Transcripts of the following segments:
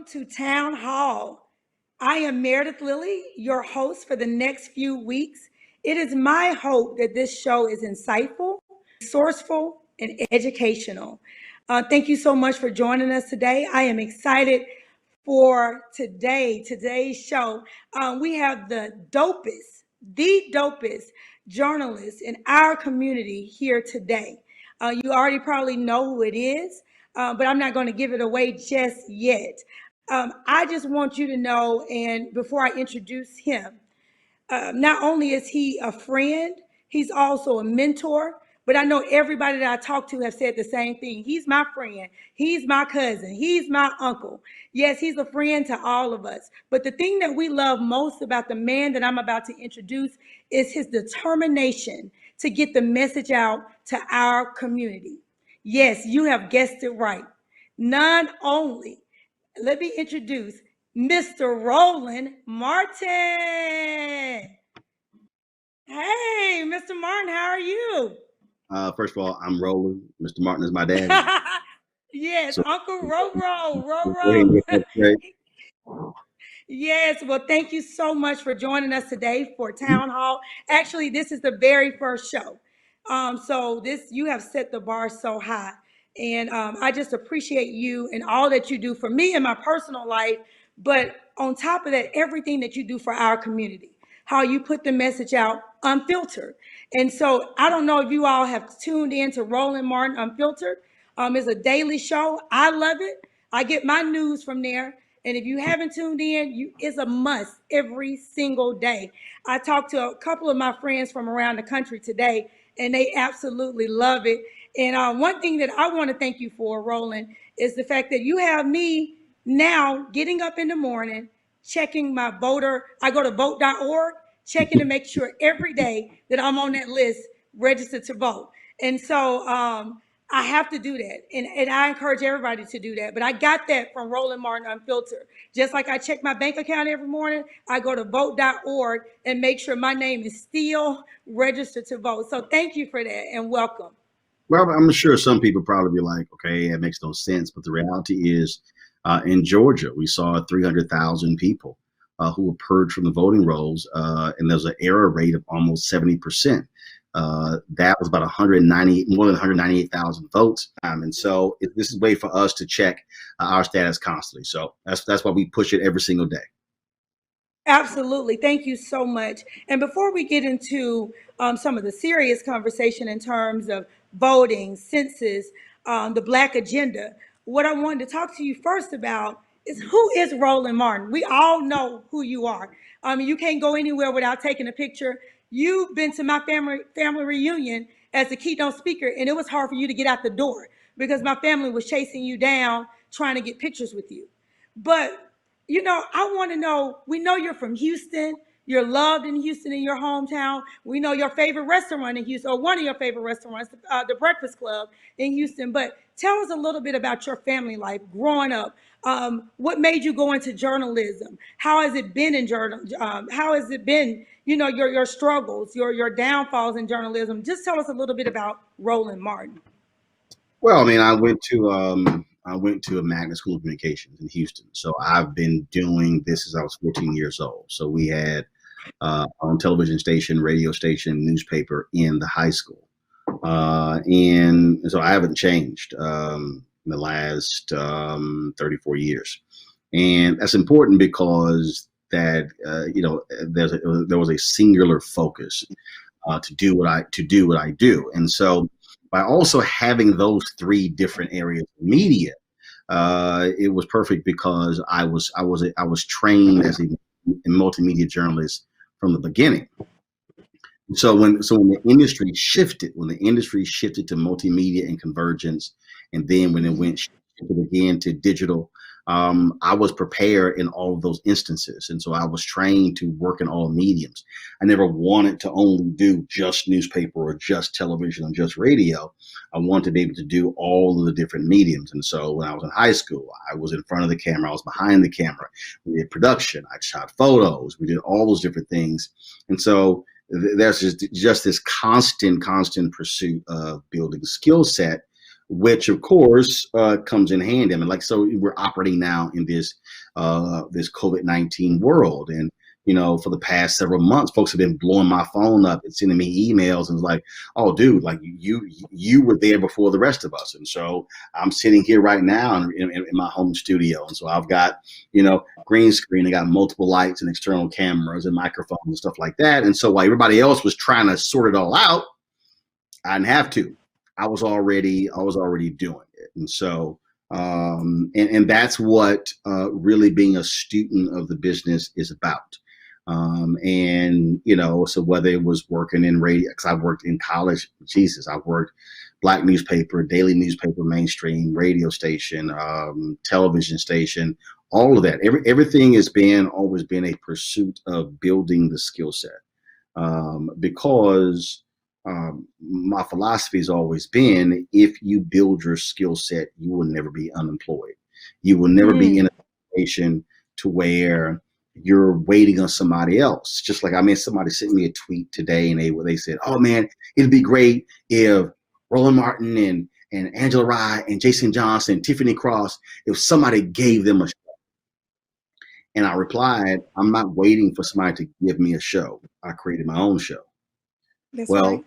to Town Hall. I am Meredith Lilly, your host for the next few weeks. It is my hope that this show is insightful, resourceful, and educational. Thank you so much for joining us today. I am excited for today's show. We have the dopest journalist in our community here today. You already probably know who it is, but I'm not going to give it away just yet. I just want you to know, and before I introduce him, not only is he a friend, he's also a mentor. But I know everybody that I talk to have said the same thing. He's my friend. He's my cousin. He's my uncle. Yes, he's a friend to all of us. But the thing that we love most about the man that I'm about to introduce is his determination to get the message out to our community. Yes, you have guessed it right. None only. Let me introduce Mr. Roland Martin. Hey, Mr. Martin, how are you? First of all, I'm Roland. Mr. Martin is my dad. Yes, So, Uncle Roro, go ahead and Roro. get that straight. Yes, well, thank you so much for joining us today for Town Hall. Actually, this is the very first show. So this you have set the bar so high. And I just appreciate you and all that you do for me in my personal life. But on top of that, everything that you do for our community, how you put the message out unfiltered. And so I don't know if you all have tuned in to Roland Martin Unfiltered. It's a daily show. I love it. I get my news from there. And if you haven't tuned in, it's a must every single day. I talked to a couple of my friends from around the country today, and they absolutely love it. And one thing that I want to thank you for, Roland, is the fact that you have me now getting up in the morning, checking my voter. I go to vote.org, checking to make sure every day that I'm on that list registered to vote. And so I have to do that. And I encourage everybody to do that. But I got that from Roland Martin Unfiltered. Just like I check my bank account every morning, I go to vote.org and make sure my name is still registered to vote. So thank you for that and welcome. Well, I'm sure some people probably be like, okay, that makes no sense. But the reality is, in Georgia, we saw 300,000 people who were purged from the voting rolls, and there's an error rate of almost 70%. That was about more than 198,000 votes. And so this is a way for us to check our status constantly. So that's why we push it every single day. Absolutely. Thank you so much. And before we get into some of the serious conversation in terms of voting, census, the Black agenda, what I wanted to talk to you first about is who is Roland Martin? We all know who you are. You can't go anywhere without taking a picture. You've been to my family reunion as the keynote speaker, and it was hard for you to get out the door because my family was chasing you down, trying to get pictures with you. But I want to know, we know you're from Houston. You're loved in Houston, in your hometown. We know your favorite restaurant in Houston, or one of your favorite restaurants, the Breakfast Club in Houston. But tell us a little bit about your family life growing up. What made you go into journalism? How has it been in how has it been, your struggles, your downfalls in journalism? Just tell us a little bit about Roland Martin. Well, I mean, I went to a magnet school of communications in Houston. So I've been doing this since I was 14 years old. So we had on television station, radio station, newspaper in the high school. And so I haven't changed in the last 34 years. And that's important because that, there was a singular focus to do what I do. And so by also having those three different areas of media, it was perfect because I was trained as a multimedia journalist from the beginning. So when the industry shifted to multimedia and convergence, and then when it shifted again to digital, I was prepared in all of those instances. And so I was trained to work in all mediums. I never wanted to only do just newspaper or just television or just radio. I wanted to be able to do all of the different mediums. And so when I was in high school, I was in front of the camera, I was behind the camera. We did production, I shot photos, we did all those different things. And so there's just this constant pursuit of building skill set, which of course comes in handy. I mean, like, so we're operating now in this COVID-19 world, and for the past several months, folks have been blowing my phone up and sending me emails and like, "Oh, dude, like you were there before the rest of us." And so I'm sitting here right now in my home studio, and so I've got green screen, I got multiple lights and external cameras and microphones and stuff like that. And so while everybody else was trying to sort it all out, I didn't have to. I was already doing it, and so and that's what really being a student of the business is about. And so whether it was working in radio, because I worked in college, Jesus, I worked black newspaper, daily newspaper, mainstream radio station, television station, all of that. Everything has always been a pursuit of building the skill set, because my philosophy has always been, if you build your skill set, you will never be unemployed. You will never be in a situation to where you're waiting on somebody else. Just like, somebody sent me a tweet today, and they said, "Oh man, it'd be great if Roland Martin and Angela Rye and Jason Johnson, Tiffany Cross, if somebody gave them a show." And I replied, "I'm not waiting for somebody to give me a show. I created my own show." That's well, right.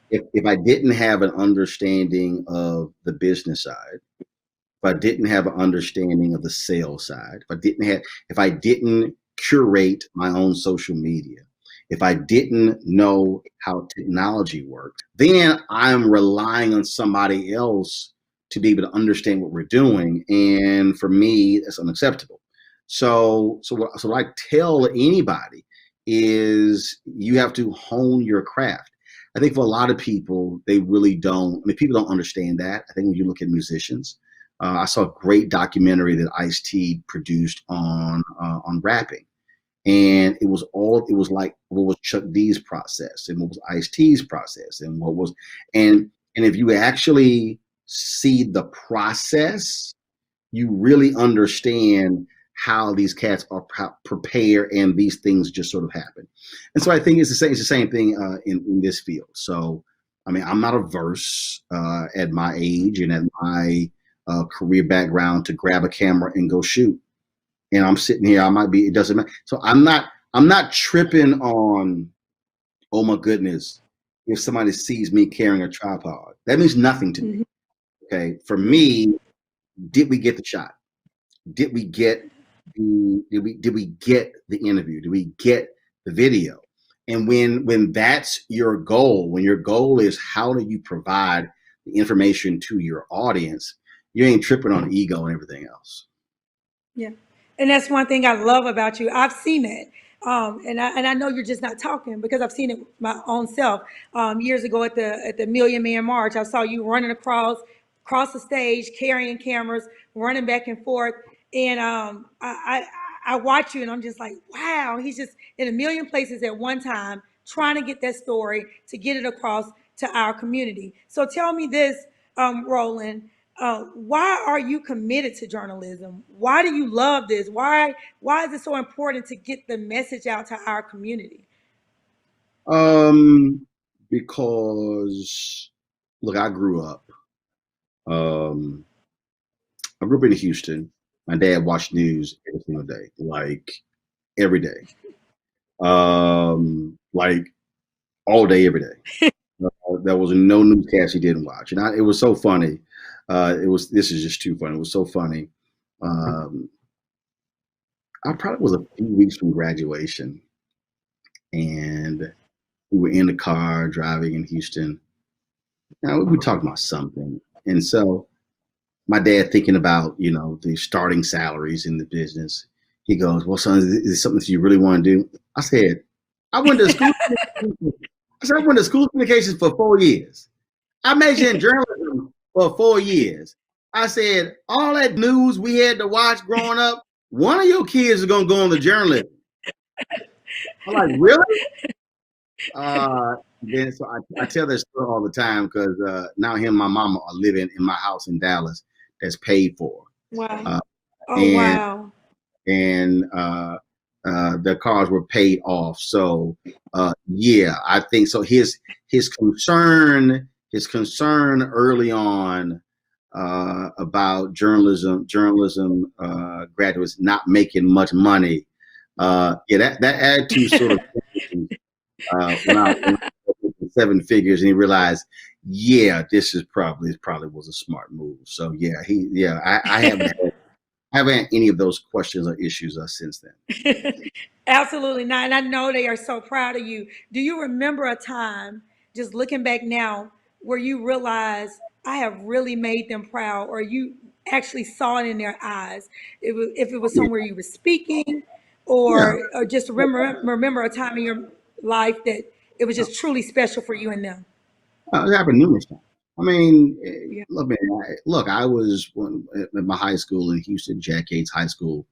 if I didn't have an understanding of the business side, if I didn't have an understanding of the sales side, if I didn't curate my own social media, if I didn't know how technology worked, then I'm relying on somebody else to be able to understand what we're doing. And for me, that's unacceptable. So what I tell anybody is, you have to hone your craft. I think for a lot of people, they really don't. People don't understand that. I think when you look at musicians, I saw a great documentary that Ice-T produced on rapping, and it was like, what was Chuck D's process, and what was Ice-T's process, and and if you actually see the process, you really understand how these cats are prepared, and these things just sort of happen. And so I think it's the same thing in this field. So I'm not averse at my age and at my career background to grab a camera and go shoot. And I'm sitting here, it doesn't matter. So I'm not tripping on, oh my goodness, if somebody sees me carrying a tripod. That means nothing to me. Okay, for me, did we get the shot? Did we get the interview? Did we get the video? And when that's your goal, when your goal is how do you provide the information to your audience, you ain't tripping on ego and everything else. Yeah. And that's one thing I love about you. I've seen it. And I know you're just not talking, because I've seen it my own self. Years ago at the Million Man March, I saw you running across the stage, carrying cameras, running back and forth. And I watch you, and I'm just like, wow, he's just in a million places at one time, trying to get that story, to get it across to our community. So tell me this, Roland. Why are you committed to journalism? Why do you love this? Why is it so important to get the message out to our community? Because look, I grew up in Houston. My dad watched news every single day, like every day, like all day, every day. There was no newscast he didn't watch, and it was so funny. This is just too funny. It was so funny. I probably was a few weeks from graduation, and we were in the car driving in Houston. Now we were talking about something, and so my dad, thinking about the starting salaries in the business, he goes, "Well, son, is this something that you really want to do?" I said, "I went to school." I went to school communications for 4 years. I majored in journalism for 4 years. I said, all that news we had to watch growing up, one of your kids is going to go into journalism. I'm like, really? Then so I tell this story all the time, because now him and my mama are living in my house in Dallas that's paid for. Wow. Wow. And the cars were paid off. So yeah, I think so. His concern early on about journalism graduates not making much money. That attitude sort of when I seven figures, and he realized, yeah, this probably was a smart move. So I haven't had any of those questions or issues since then. Absolutely not. And I know they are so proud of you. Do you remember a time, just looking back now, where you realized I have really made them proud, or you actually saw it in their eyes? If it was Yeah, somewhere you were speaking, yeah. or just remember a time in your life that it was just truly special for you and them. It happened numerous times. I mean, Yeah. look, man. I was at my high school in Houston, Jack Yates High School,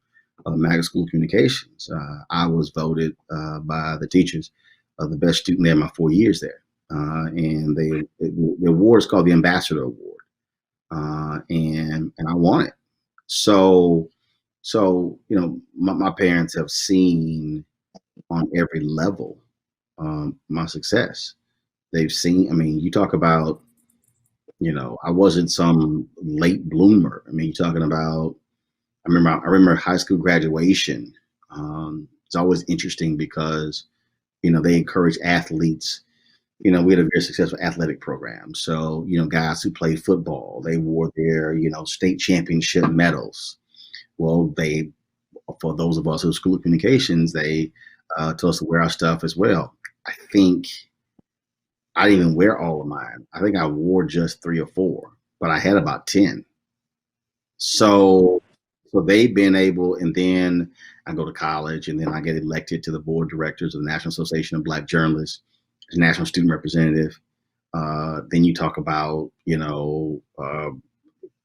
Macon School of Communications. I was voted by the teachers the best student there my 4 years there, and the award is called the Ambassador Award, and I won it. So my parents have seen on every level my success. They've seen. I mean, you talk about, I wasn't some late bloomer. I mean, you're talking about. I remember high school graduation. It's always interesting because they encourage athletes. We had a very successful athletic program. So guys who played football, they wore their state championship medals. Well, for those of us who are School of Communications, they told us to wear our stuff as well. I think I didn't even wear all of mine. I think I wore just 3 or 4, but I had about 10. So they've been able, and then I go to college, and then I get elected to the board of directors of the National Association of Black Journalists, as national student representative. Then you talk about,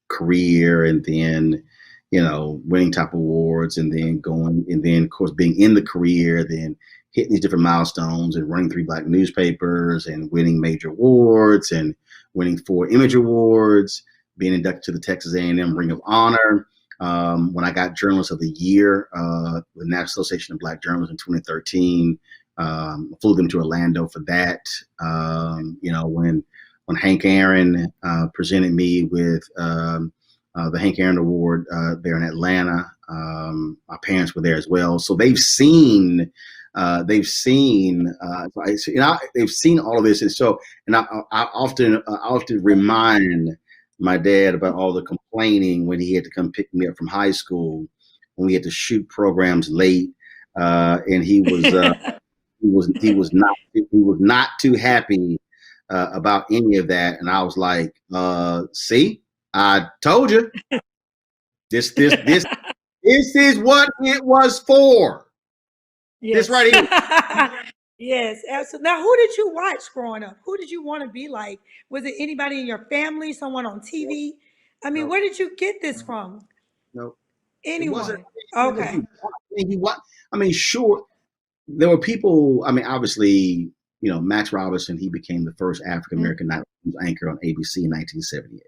career, and then, winning top awards, and then going, and then of course being in the career, then hitting these different milestones and running 3 Black newspapers and winning major awards and winning 4 Image Awards, being inducted to the Texas A&M Ring of Honor. When I got Journalist of the Year, the National Association of Black Journalists in 2013, flew them to Orlando for that. When Hank Aaron presented me with the Hank Aaron Award there in Atlanta, my parents were there as well. So they've seen they've seen all of this, and I often remind my dad about all the complaining when he had to come pick me up from high school, when we had to shoot programs late, and he was not too happy about any of that. And I was like, see, I told you, this is what it was for. Yes. This right here. Yes, absolutely. Now, who did you watch growing up? Who did you want to be like? Was it anybody in your family, someone on TV? I mean, No, where did you get this from? no, it wasn't. Anyone? Because Okay. I mean, sure, there were people. I mean, obviously, Max Robinson. He became the first African Mhm. American night news anchor on ABC in 1978.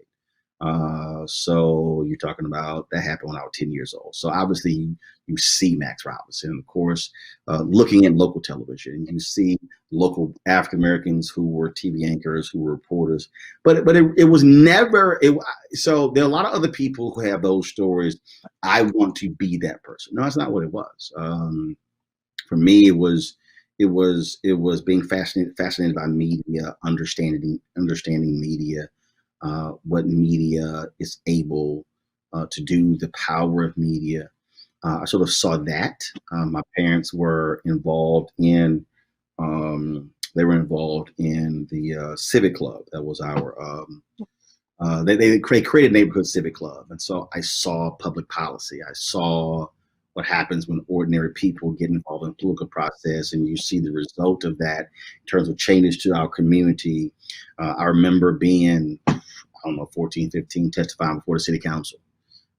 So you're talking about that happened when I was 10 years old. So obviously you see Max Robinson, of course, looking at local television, you see local African Americans who were TV anchors, who were reporters, but it was never. So there are a lot of other people who have those stories. I want to be that person. No, that's not what it was. For me, it was being fascinated by media, understanding media, what media is able to do, the power of media. I sort of saw that. My parents were involved in. They were involved in the civic club. That was our. They created neighborhood civic club, and so I saw public policy. I saw what happens when ordinary people get involved in the political process, and you see the result of that in terms of changes to our community. I remember being, I don't know, 14, 15, testifying before the city council.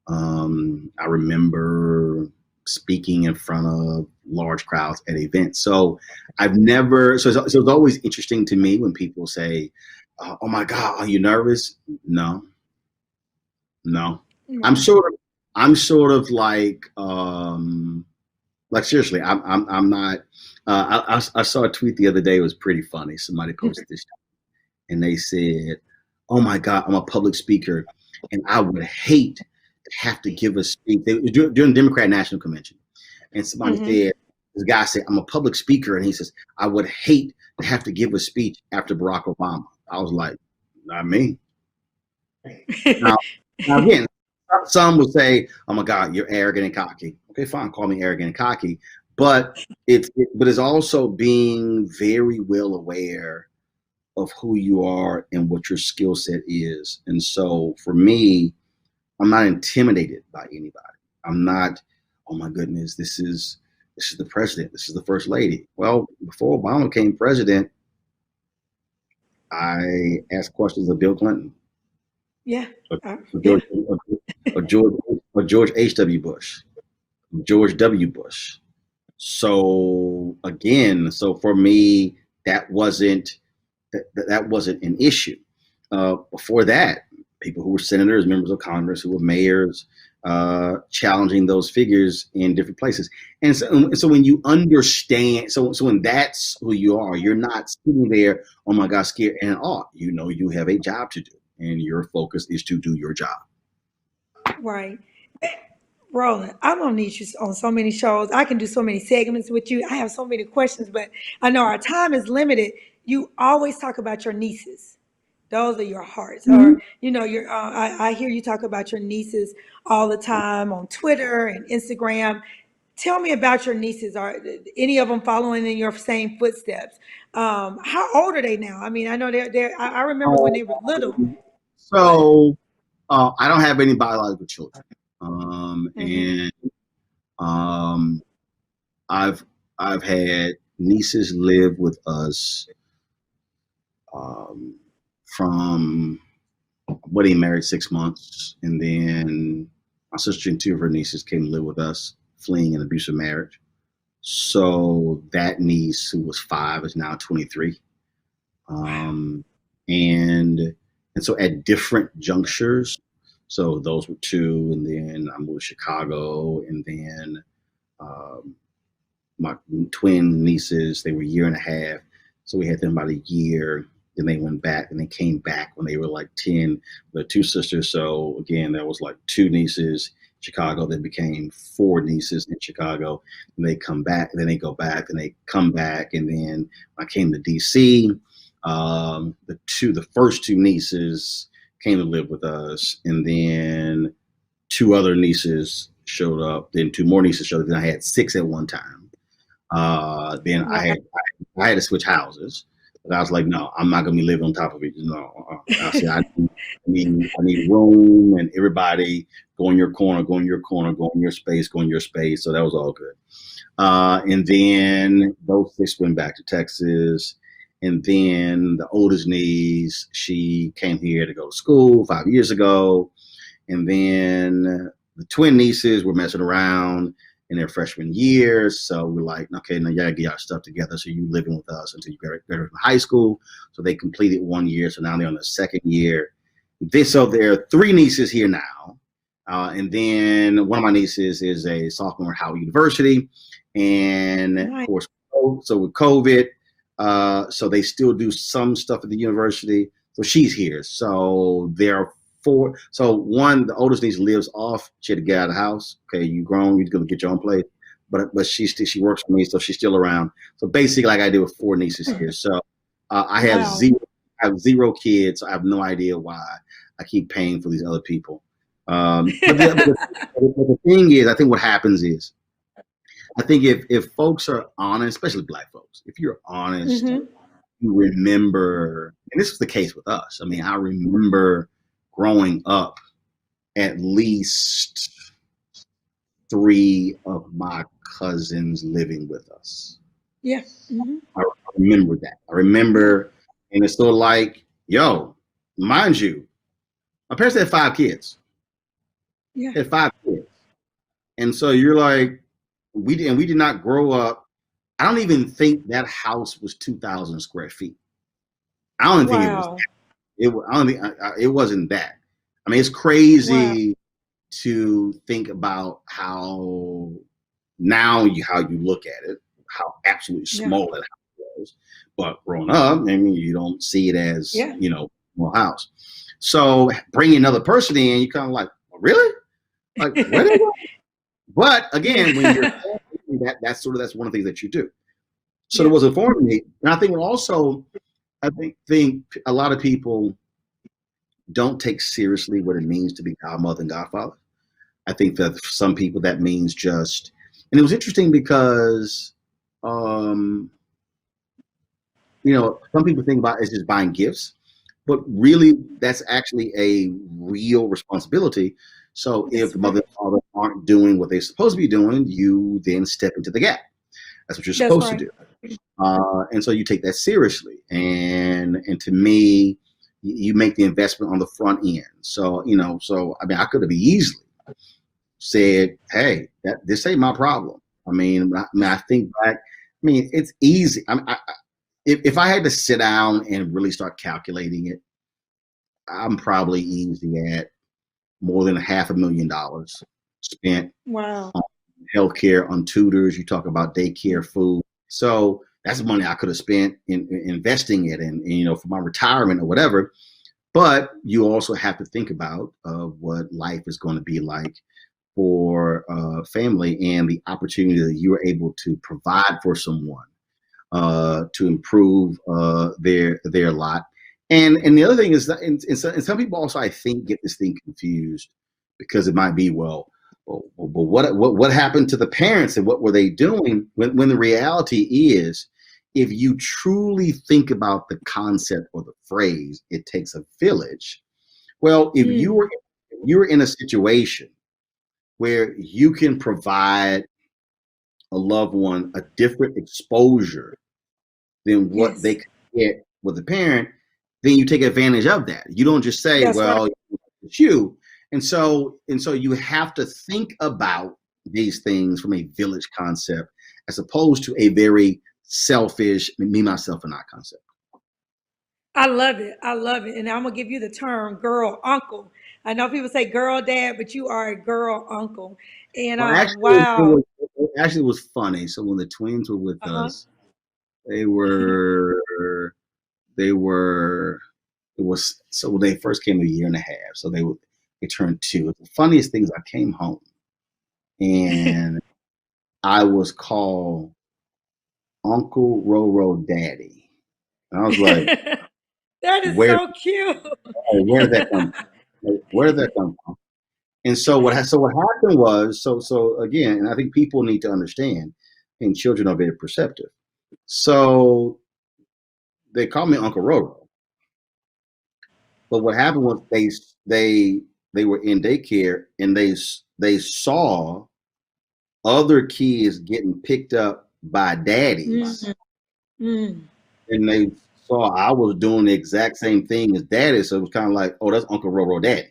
I remember speaking in front of large crowds at events. So it's always interesting to me when people say, oh my God, are you nervous? No, no. I'm Right. sort of, I'm sort of like seriously, I'm not, I saw a tweet the other day. It was pretty funny. Somebody posted this and they said, oh my God, I'm a public speaker. And I would hate to have to give a speech during the Democrat National Convention. And somebody said, this guy said, I'm a public speaker. And he says, I would hate to have to give a speech after Barack Obama. I was like, not me. Now again, some would say, oh my God, you're arrogant and cocky. Okay, fine, call me arrogant and cocky. But it's also being very well aware of who you are and what your skill set is. And so for me, I'm not intimidated by anybody. I'm not, oh my goodness, this is the president, this is the first lady. Well, before Obama became president, I asked questions of Bill Clinton. Yeah. Of George H.W. Bush, George W. Bush. So again, for me, that wasn't an issue. Before that, people who were senators, members of Congress, who were mayors, challenging those figures in different places. And so when you understand, so when that's who you are, you're not sitting there, oh my God, scared and awe. You know, you have a job to do, and your focus is to do your job. Right. Roland, I'm gonna need you on so many shows. I can do so many segments with you. I have so many questions, but I know our time is limited. You always talk about your nieces. Those are your hearts. Or, you know, I hear you talk about your nieces all the time on Twitter and Instagram. Tell me about your nieces. Are any of them following in your same footsteps? How old are they now? I mean, I know I remember when they were little. So I don't have any biological children. And I've had nieces live with us from wedding married 6 months, and then my sister and two of her nieces came to live with us, fleeing an abusive marriage. So that niece, who was 5, is now 23. And so at different junctures, so those were 2, and then I moved to Chicago, and then my twin nieces, they were a year and a half, so we had them about a year. Then they went back, and they came back when they were like 10. The 2 sisters, so again, that was like 2 nieces in Chicago. They became 4 nieces in Chicago, and they come back, and then they go back, and they come back, and then I came to DC. The first 2 nieces came to live with us, and then 2 other nieces showed up. Then 2 more nieces showed up. Then I had 6 at one time. Then I had to switch houses. But I was like, no, I'm not gonna be living on top of it. No, I said I need room, and everybody go in your corner, go in your corner, go in your space, go in your space. So that was all good. And then those 6 went back to Texas. And then the oldest niece, she came here to go to school 5 years ago. And then the twin nieces were messing around in their freshman year. So we're like, okay, now you gotta get your stuff together. So you living with us until you graduate from high school. So they completed 1 year. So now they're on the 2nd year. So there are 3 nieces here now. And then one of my nieces is a sophomore at Howard University. And of course, so with COVID, so they still do some stuff at the university. So she's here. So there are 4. So one, the oldest niece lives off. She had to get out of the house. Okay, you grown, you're gonna get your own place. But she works for me, so she's still around. So basically, like I do with 4 nieces here. So I have 0 kids. So I have no idea why I keep paying for these other people. But the thing is, I think what happens is, I think if folks are honest, especially Black folks, if you're honest, you remember, and this was the case with us. I mean, I remember growing up, at least 3 of my cousins living with us. Yeah. I remember that. I remember, and it's sort of like, yo, mind you, my parents had 5 kids. Yeah. Had 5 kids. And so you're like, we did not grow up. I don't even think that house was 2,000 square feet. I don't think it was that. I don't think it wasn't that. I mean, it's crazy to think about how you look at it, how absolutely small that house was. But growing up, I mean, you don't see it as, small house. So bringing another person in, you kind of like, really? Like, where they go? But again, when you're that's one of the things that you do. So Yeah. there was a form me, and I think also, think a lot of people don't take seriously what it means to be godmother and godfather. I think that for some people that means just, and it was interesting because, um, some people think about it as just buying gifts, but really that's actually a real responsibility. So if That's the right. mother and father aren't doing what they're supposed to be doing, you then step into the gap. That's what you're That's supposed to right. do. And so you take that seriously. And to me, you make the investment on the front end. So, I mean, I could have easily said, hey, this ain't my problem. I think back, it's easy. If I had to sit down and really start calculating it, I'm probably easy at more than $500,000 spent Wow. on healthcare, on tutors. You talk about daycare, food. So that's money I could have spent in investing it in, for my retirement or whatever. But you also have to think about what life is going to be like for family and the opportunity that you are able to provide for someone to improve their lot. And the other thing is that, and some people also, I think, get this thing confused because it might be, what happened to the parents and what were they doing? When the reality is, if you truly think about the concept or the phrase, it takes a village. Well, if you were in a situation where you can provide a loved one a different exposure than what they Yes. could get with a parent, then you take advantage of that. You don't just say, That's right. well, it's you. And so you have to think about these things from a village concept as opposed to a very selfish me, myself, and I concept. I love it. I love it. And I'm gonna give you the term girl uncle. I know people say girl dad, but you are a girl uncle. And Well, wow. it was funny. So when the twins were with Uh-huh. us, they were they were it was so when they first came a year and a half. So they turned two. The funniest things, I came home and I was called Uncle Roro Daddy. And I was like, That is where so cute. where did that come from? Like, where did that come from? And so what happened was, so again, and I think people need to understand, and children are very perceptive. So they called me Uncle Roro. But what happened was they were in daycare and they saw other kids getting picked up by daddies, Mm, mm. and they saw I was doing the exact same thing as daddy. So it was kind of like, oh, that's Uncle Roro Daddy.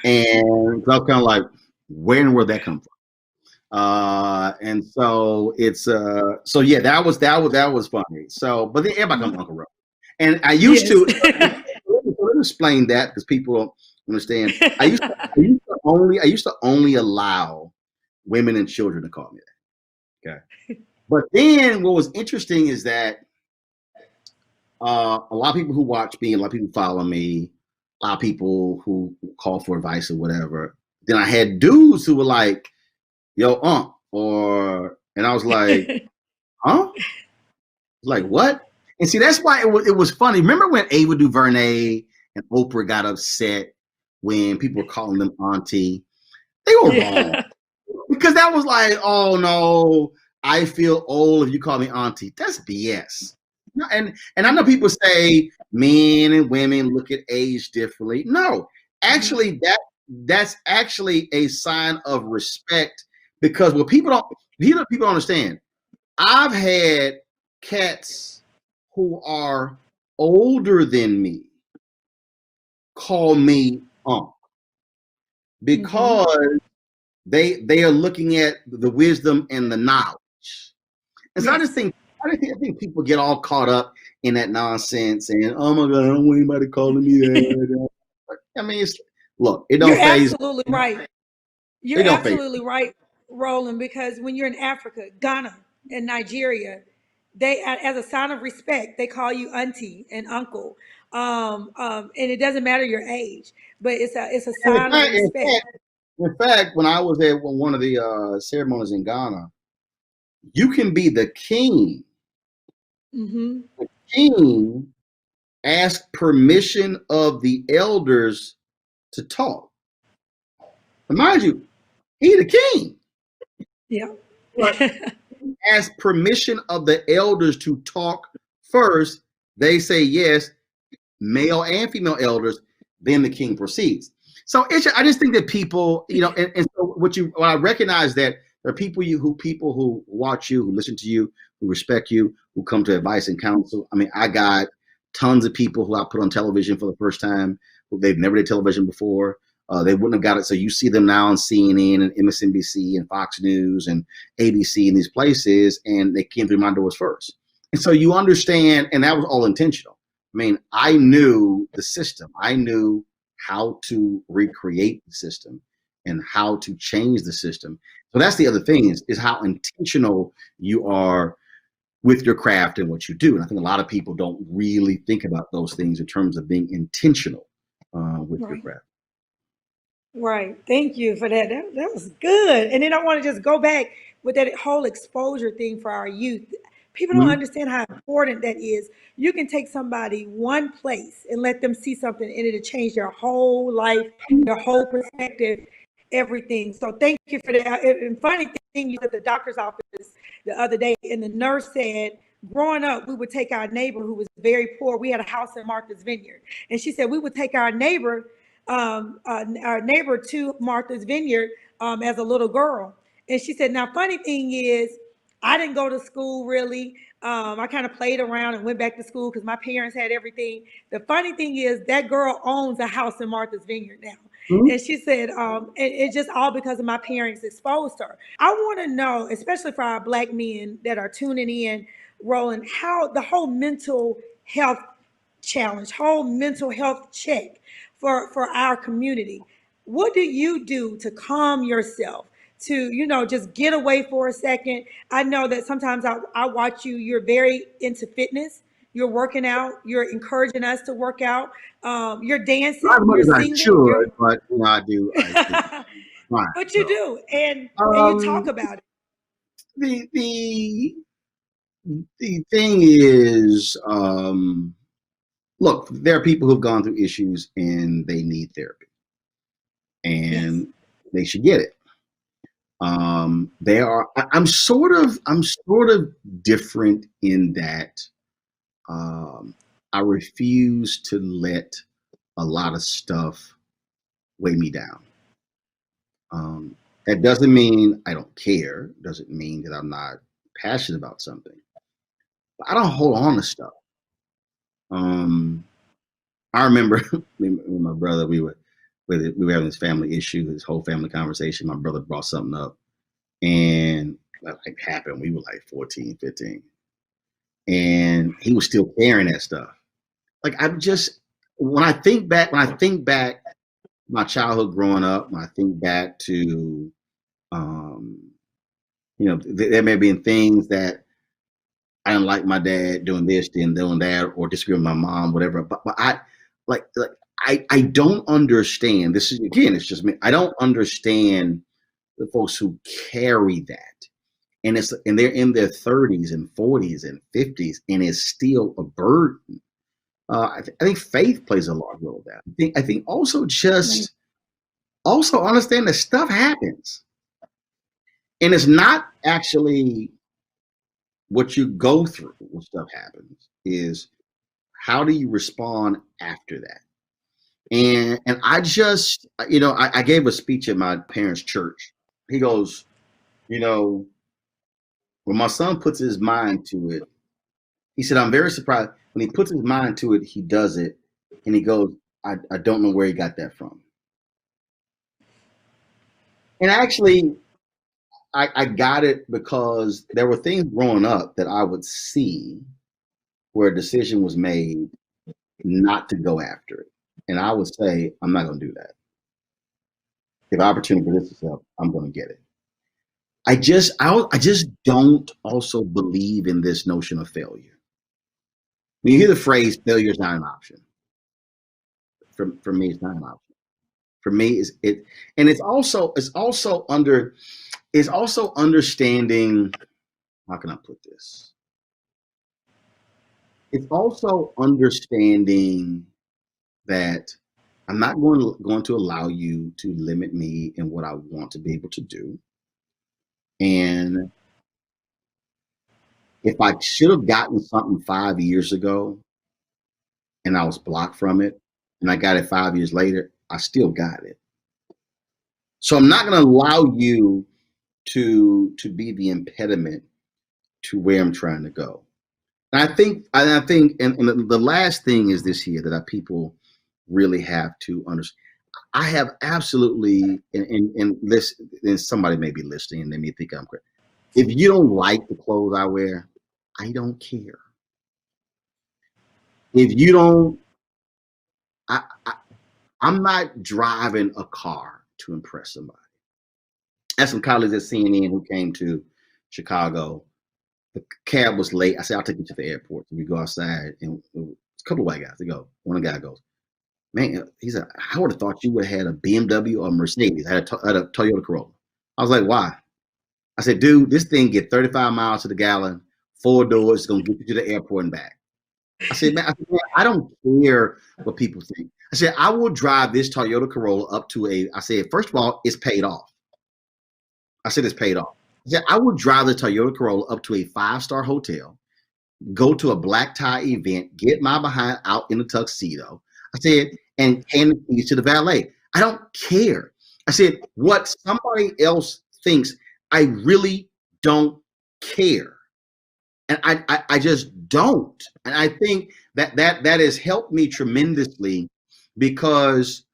And so I was kind of like, where and where'd that come from? And so it's so yeah, that was funny. So, but then everybody comes Uncle Roro, and I used Yes. to. Let me explain that because people don't understand. I used to only allow women and children to call me that. Okay. But then what was interesting is that a lot of people who watch me, a lot of people follow me, a lot of people who call for advice or whatever. Then I had dudes who were like, "Yo, and I was like, huh? Like what?" And see, that's why it was funny. Remember when Ava DuVernay and Oprah got upset when people were calling them auntie? They were wrong. Yeah. Because that was like, oh no, I feel old if you call me auntie. That's BS. And I know people say men and women look at age differently. No, actually, that's actually a sign of respect because what people don't understand. I've had cats who are older than me call me Hmm. because they are looking at the wisdom and the knowledge. And so Yes. I think people get all caught up in that nonsense and oh my god, I don't want anybody calling me that. I mean, look, it You're don't phase. absolutely right. You're It don't phase. absolutely right, Roland, because when you're in Africa, Ghana, and Nigeria, they, as a sign of respect, they call you auntie and uncle. And it doesn't matter your age, but it's a And sign of respect. in fact, when I was at one of the ceremonies in Ghana, you can be the king. Mm-hmm. The king asked permission of the elders to talk. And mind you, he the king. Yeah. But ask permission of the elders to talk first. They say yes, male and female elders, then the king proceeds. So I just think that people, and so what I recognize that there are people who watch you, who listen to you, who respect you, who come to advice and counsel. I mean, I got tons of people who I put on television for the first time, who they've never did television before. They wouldn't have got it. So you see them now on CNN and MSNBC and Fox News and ABC and these places, and they came through my doors first. And so you understand, and that was all intentional. I mean, I knew the system. I knew how to recreate the system and how to change the system. So that's the other thing is how intentional you are with your craft and what you do. And I think a lot of people don't really think about those things in terms of being intentional with your Right. craft. Right. Thank you for that. That was good. And then I want to just go back with that whole exposure thing for our youth. People don't Mhm. understand how important that is. You can take somebody one place and let them see something, and it'll change their whole life, their whole perspective, everything. So thank you for that. And funny thing, you at the doctor's office the other day, and the nurse said, growing up, we would take our neighbor who was very poor. We had a house in Martha's Vineyard, and she said we would take our neighbor to Martha's Vineyard as a little girl. And she said, now, funny thing is, I didn't go to school really. I kind of played around and went back to school because my parents had everything. The funny thing is, that girl owns a house in Martha's Vineyard now. Mhm. And she said, it's just all because of my parents exposed her. I want to know, especially for our Black men that are tuning in, Roland, how the whole mental health challenge, whole mental health check for our community. What do you do to calm yourself? To, just get away for a second. I know that sometimes I watch you, you're very into fitness. You're working out, you're encouraging us to work out. You're Not dancing, as much you're as I singing, should, but I do. I do. Fine. but you So do. And you talk um, about it. the the thing is, look, there are people who've gone through issues and they need therapy, Yes. and they should get it. They are. I'm sort of different in that um, I refuse to let a lot of stuff weigh me down. Um, that doesn't mean I don't care. Doesn't mean that I'm not passionate about something. But I don't hold on to stuff. Um, I remember when my brother, we were having this family issue, this whole family conversation. My brother brought something up, and like happened. We were like 14, 15, and he was still carrying that stuff. Like I'm just when I think back my childhood growing up, when I think back to um, there may have been things that I didn't like my dad doing this, then doing that, or disagree with my mom, whatever. But like I don't understand. This is again, it's just me. I don't understand the folks who carry that, and they're in their 30s and 40s and 50s, and it's still a burden. I think faith plays a large role of that. I think also Right. just also understand that stuff happens, and it's not actually what you go through when stuff happens. Is how do you respond after that? And I just, I gave a speech at my parents' church. He goes, you know, when my son puts his mind to it, he said, I'm very surprised. When he puts his mind to it, he does it. And he goes, I don't know where he got that from. And actually, I got it because there were things growing up that I would see where a decision was made not to go after it. And I would say, I'm not going to do that. If opportunity presents itself, I'm going to get it. I just don't also believe in this notion of failure. When you hear the phrase failure is not an option, for me, it's not an option. For me, is it, and it's also understanding. How can I put this? It's also understanding that I'm not going to allow you to limit me in what I want to be able to do. And if I should have gotten something 5 years ago and I was blocked from it, and I got it 5 years later, I still got it. So I'm not going to allow you to be the impediment to where I'm trying to go. And I think, and the last thing is this here that people really have to understand. I have absolutely, and this, and somebody may be listening and they may think I'm crazy. If you don't like the clothes I wear, I don't care. If you don't, I'm not driving a car to impress somebody. I had some colleagues at CNN who came to Chicago. The cab was late. I said, I'll take you to the airport. So we go outside, and a couple of white guys. They go, one guy goes, man, he said, I would have thought you would have had a BMW or a Mercedes. I had a Toyota Corolla. I was like, why? I said, dude, this thing get 35 miles to the gallon, 4 doors, it's going to get you to the airport and back. I said, man, I don't care what people think. I said, I will drive this Toyota Corolla up to I said, first of all, it's paid off. I said, it's paid off. I said, I would drive the Toyota Corolla up to a 5-star hotel, go to a black tie event, get my behind out in a tuxedo. I said, and hand the keys to the valet. I don't care. I said, what somebody else thinks, I really don't care. And I just don't. And I think that has helped me tremendously, because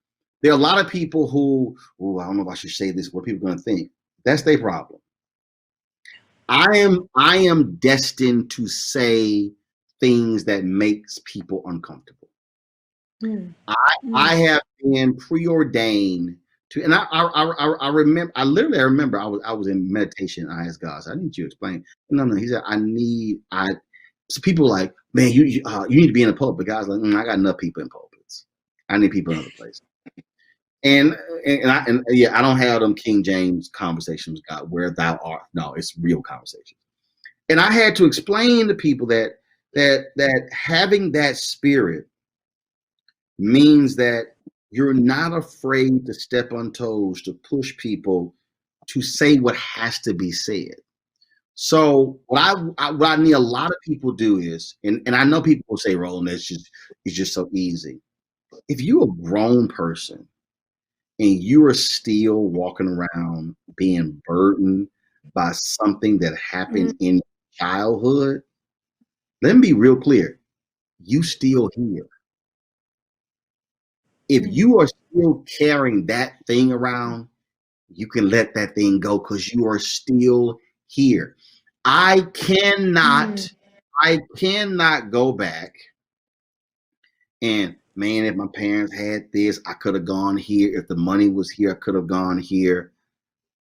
there are a lot of people who, I don't know if I should say this, what people are going to think. That's their problem. I am destined to say things that makes people uncomfortable. I have been preordained to, and I remember, I remember I was in meditation. I asked God, I need you to explain. No, he said, so people are like, man, you need to be in a pulpit. God's like, I got enough people in pulpits. I need people in other places. And I don't have them King James conversations with God, where thou art. No, it's real conversation. And I had to explain to people that having that spirit means that you're not afraid to step on toes, to push people to say what has to be said. So what I need a lot of people do is, and I know people will say, Roland, it's just so easy. If you're a grown person and you are still walking around being burdened by something that happened in childhood, let me be real clear. You still here. If you are still carrying that thing around, you can let that thing go, because you are still here. I cannot go back and, man, if my parents had this, I could have gone here. If the money was here, I could have gone here.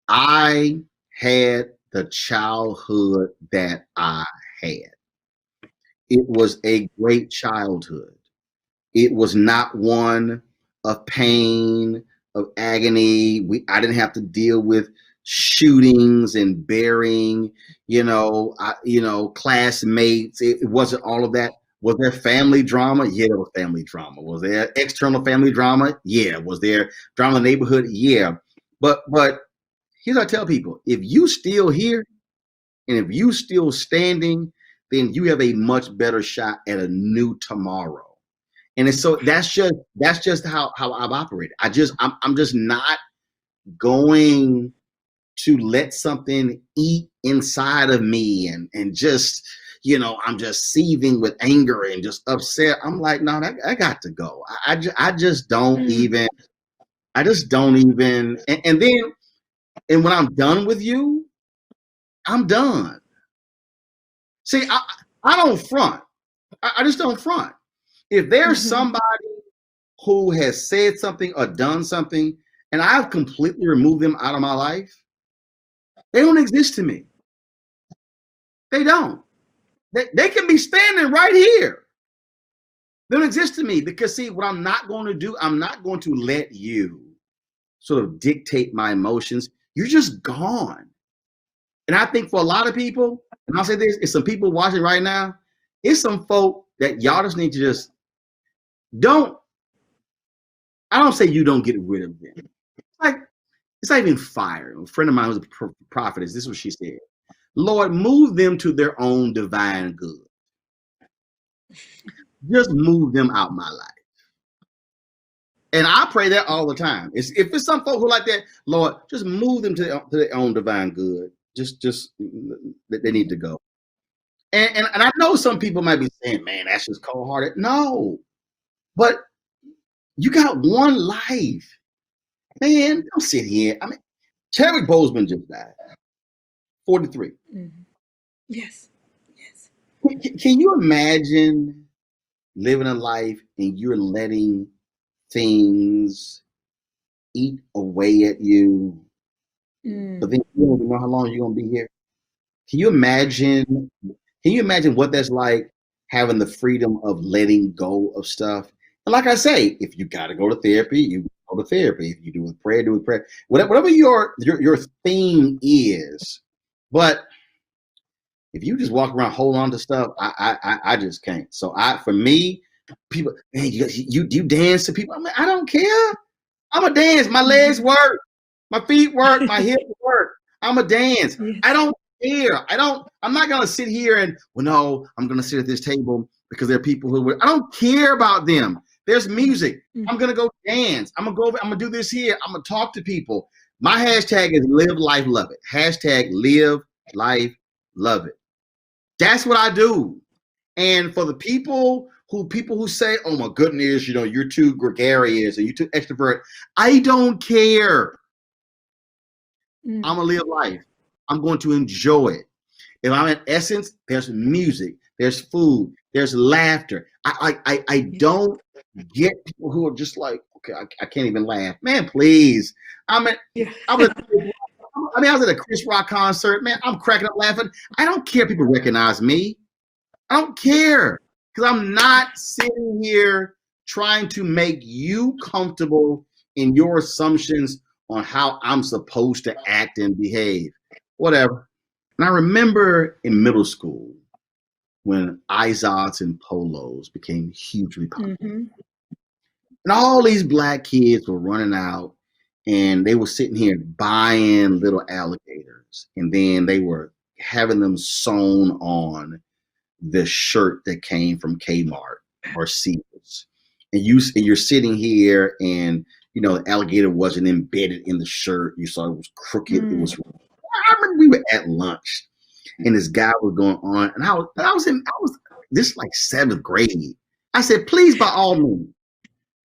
I had the childhood that I had. It was a great childhood. It was not one of pain, of agony. I didn't have to deal with shootings and burying, classmates. It wasn't all of that. Was there family drama? Yeah, there was family drama. Was there external family drama? Yeah. Was there drama in the neighborhood? Yeah. But here's what I tell people: if you still here and if you still standing, then you have a much better shot at a new tomorrow. And it's so that's just how I've operated. I'm just not going to let something eat inside of me and just, I'm just seething with anger and just upset. I'm like, no, I got to go. I just don't even, and then, and when I'm done with you, I'm done. See, I don't front. I just don't front. If there's somebody who has said something or done something and I've completely removed them out of my life, They don't exist to me. They don't. They can be standing right here. They don't exist to me because, see, what I'm not going to do, I'm not going to let you sort of dictate my emotions. You're just gone. And I think for a lot of people, and I'll say this, it's some people watching right now, it's some folk that y'all just need to just don't, I don't say you don't get rid of them. Like, it's not even fire. A friend of mine who's a prophetess, this is what she said. Lord, move them to their own divine good. Just move them out my life. And I pray that all the time. If it's some folk who like that, Lord, just move them to their own divine good. Just they need to go. And I know some people might be saying, man, that's just cold-hearted. No, but you got one life. Man, don't sit here. I mean, Chadwick Boseman just died. 43. Mm-hmm. Yes. Yes. Can you imagine living a life and you're letting things eat away at you, but then you don't know how long you're gonna be here? Can you imagine what that's like, having the freedom of letting go of stuff? And like I say, if you gotta go to therapy, you go to therapy. If you do with prayer, do with prayer. Whatever your theme is. But if you just walk around holding on to stuff, I just can't. So for me, people, man, you dance to people. I don't care. I'm a dance. My legs work, my feet work, my hips work. I'm a dance. I don't care. I'm not gonna sit here and, well, no, I'm gonna sit at this table because there are people who I don't care about them. There's music. I'm gonna go dance. I'm gonna do this here. I'm gonna talk to people. My hashtag is live life, love it. Hashtag live life, love it. That's what I do. And for the people who say, oh my goodness, you're too gregarious and you're too extrovert, I don't care. I'm gonna live life. I'm going to enjoy it. If I'm in Essence, there's music, there's food, there's laughter. I don't get people who are just like, okay, I can't even laugh. Man, please. I was at a Chris Rock concert. Man, I'm cracking up laughing. I don't care if people recognize me. I don't care, because I'm not sitting here trying to make you comfortable in your assumptions on how I'm supposed to act and behave. Whatever. And I remember in middle school when Izods and polos became hugely popular. And all these black kids were running out and they were sitting here buying little alligators. And then they were having them sewn on the shirt that came from Kmart or Sears. And you're sitting here and, the alligator wasn't embedded in the shirt. You saw it was crooked. It was. I remember we were at lunch and this guy was going on, and I was this like 7th grade. I said, please, by all means,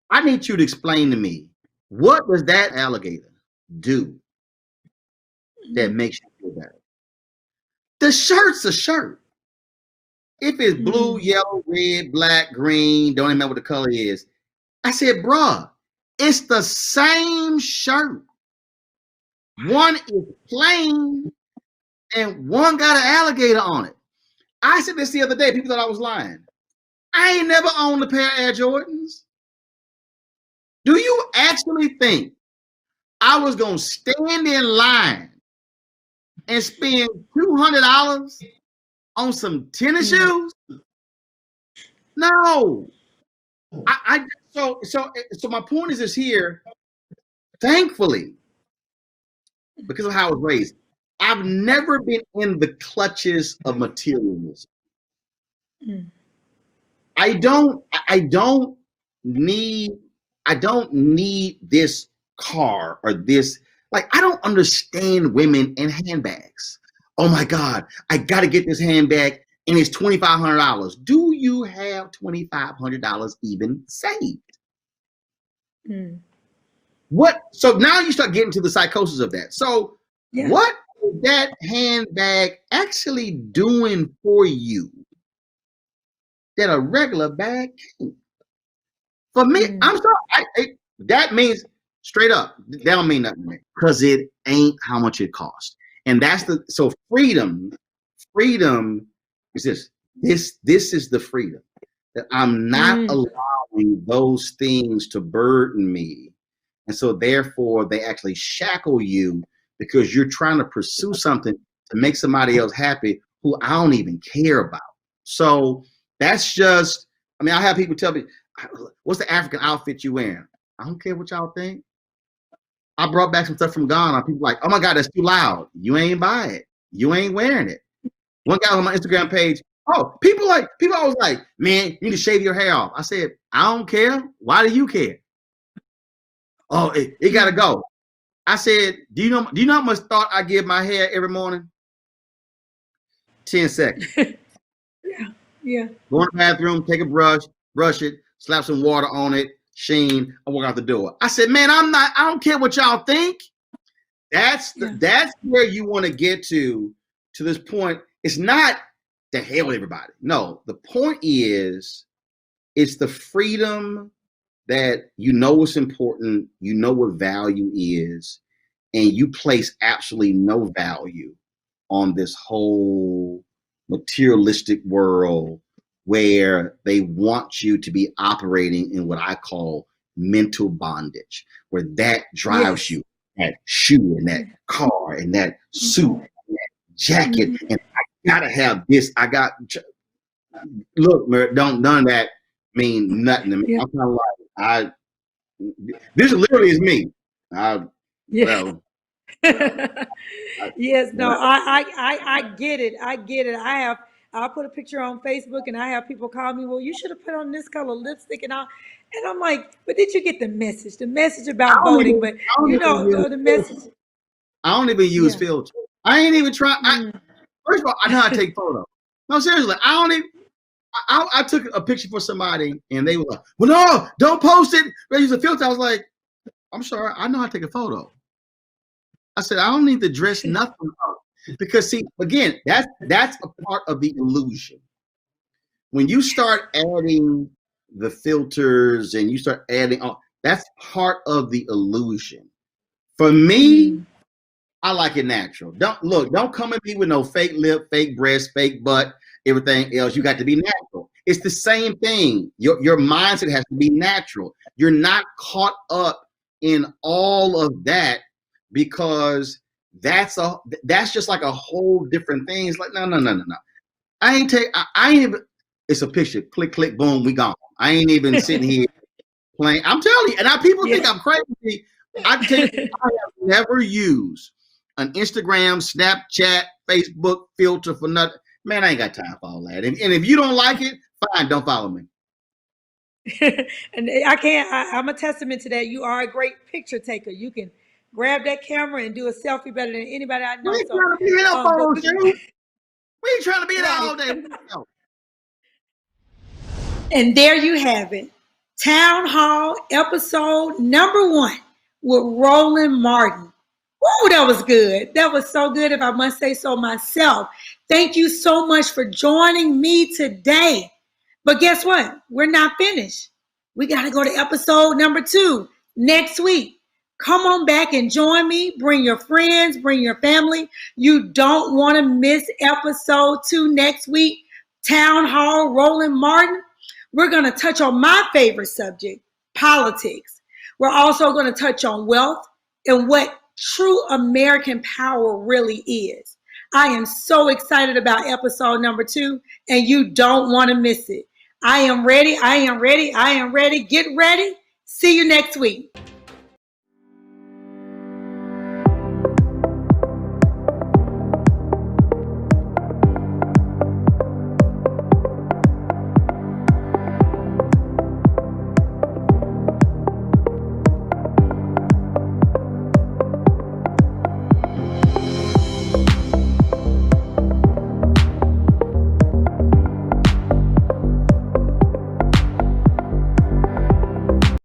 I need you to explain to me, what does that alligator do that makes you feel better? The shirt's a shirt. If it's blue, yellow, red, black, green, don't even know what the color is. I said, bruh, it's the same shirt. One is plain and one got an alligator on it. I said this the other day. People thought I was lying. I ain't never owned a pair of Air Jordans. Do you actually think I was going to stand in line and spend $200 on some tennis shoes? No. So my point is this here. Thankfully, because of how I was raised, I've never been in the clutches of materialism. I don't need this car or this. Like, I don't understand women and handbags. Oh my God, I got to get this handbag and it's $2,500. Do you have $2,500 even saved? What? So now you start getting to the psychosis of that. So what is that handbag actually doing for you that a regular bag can't? For me, I'm sorry. That means, straight up, that don't mean nothing to me, because it ain't how much it costs. And so freedom is this is the freedom that I'm not allowing those things to burden me. And so therefore they actually shackle you because you're trying to pursue something to make somebody else happy who I don't even care about. So that's just, I mean, I have people tell me, what's the African outfit you wearing? I don't care what y'all think. I brought back some stuff from Ghana. People like, oh my God, that's too loud. You ain't buy it. You ain't wearing it. One guy on my Instagram page, people always like, man, you need to shave your hair off. I said, I don't care. Why do you care? Oh, it gotta go. I said, do you know how much thought I give my hair every morning? 10 seconds. Yeah. Go in the bathroom, take a brush it, slap some water on it, sheen, and walk out the door. I said, man, I don't care what y'all think. That's where you want to get to this point. It's not the hell with everybody. No, the point is it's the freedom that you know what's important, you know what value is, and you place absolutely no value on this whole materialistic world where they want you to be operating in what I call mental bondage, where that drives you, that shoe and that car and that suit and that jacket, and I gotta have this. Look, none of that mean nothing to me. I'm kind of like, this literally is me. Yes, no, I get it. I get it. I'll put a picture on Facebook and I have people call me, well, you should have put on this color lipstick and I'm like, but did you get the message? The message about voting, but the message. I don't even use filters. I ain't even try. First of all, I know how to take photos. No, seriously, I took a picture for somebody and they were like, well, no, don't post it. They use a filter. I was like, I'm sorry, I know how to take a photo. I said, I don't need to dress nothing up. Because see, again, that's a part of the illusion. When you start adding the filters and you start adding, that's part of the illusion. For me, I like it natural. Don't come at me with no fake lip, fake breast, fake butt, everything else. You got to be natural. It's the same thing. Your mindset has to be natural. You're not caught up in all of that because that's just like a whole different thing. It's like, no. I ain't even, it's a picture, click, click, boom, we gone. I ain't even sitting here playing. I'm telling you, and people think I'm crazy. I tell you, I have never used an Instagram, Snapchat, Facebook filter for nothing. Man, I ain't got time for all that. And if you don't like it, fine, don't follow me. And I'm a testament to that. You are a great picture taker. You can grab that camera and do a selfie better than anybody I know. We ain't trying to be in our photo shoot. We ain't trying to be there all day. And there you have it. Town Hall episode number 1 with Roland Martin. Whoa, that was good. That was so good, if I must say so myself. Thank you so much for joining me today. But guess what? We're not finished. We got to go to episode number 2 next week. Come on back and join me. Bring your friends, bring your family. You don't want to miss episode 2 next week. Town Hall, Roland Martin. We're going to touch on my favorite subject, politics. We're also going to touch on wealth and what true American power really is. I am so excited about episode number 2, and you don't want to miss it. I am ready. Get ready. See you next week.